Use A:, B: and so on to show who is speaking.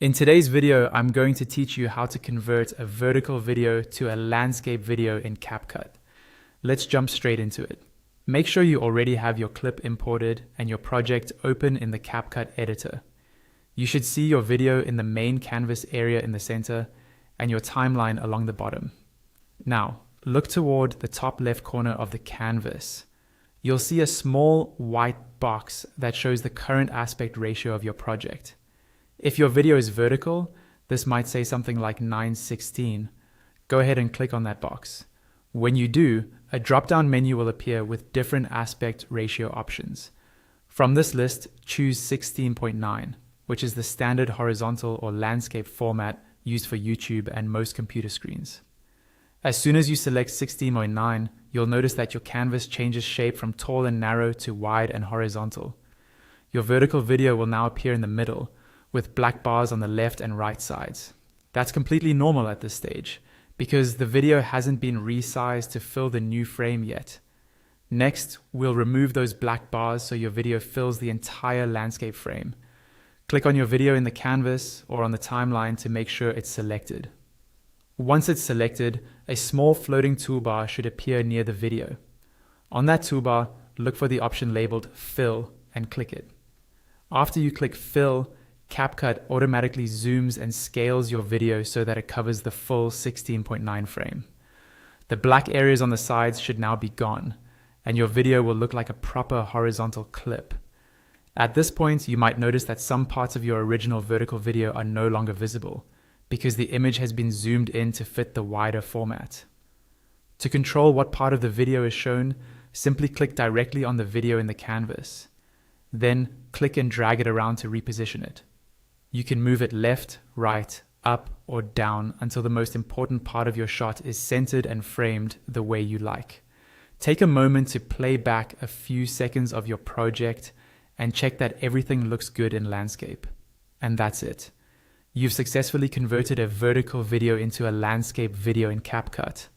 A: In today's video, I'm going to teach you how to convert a vertical video to a landscape video in CapCut. Let's jump straight into it. Make sure you already have your clip imported and your project open in the CapCut editor. You should see your video in the main canvas area in the center and your timeline along the bottom. Now, look toward the top left corner of the canvas. You'll see a small white box that shows the current aspect ratio of your project. If your video is vertical, this might say something like 9:16. Go ahead and click on that box. When you do, a drop-down menu will appear with different aspect ratio options. From this list, choose 16.9, which is the standard horizontal or landscape format used for YouTube and most computer screens. As soon as you select 16.9, you'll notice that your canvas changes shape from tall and narrow to wide and horizontal. Your vertical video will now appear in the middle, with black bars on the left and right sides. That's completely normal at this stage, because the video hasn't been resized to fill the new frame yet. Next, we'll remove those black bars so your video fills the entire landscape frame. Click on your video in the canvas or on the timeline to make sure it's selected. Once it's selected, a small floating toolbar should appear near the video. On that toolbar, look for the option labeled Fill and click it. After you click Fill, CapCut automatically zooms and scales your video so that it covers the full 16.9 frame. The black areas on the sides should now be gone, and your video will look like a proper horizontal clip. At this point, you might notice that some parts of your original vertical video are no longer visible, because the image has been zoomed in to fit the wider format. To control what part of the video is shown, simply click directly on the video in the canvas. Then click and drag it around to reposition it. You can move it left, right, up, or down until the most important part of your shot is centered and framed the way you like. Take a moment to play back a few seconds of your project and check that everything looks good in landscape. And that's it. You've successfully converted a vertical video into a landscape video in CapCut.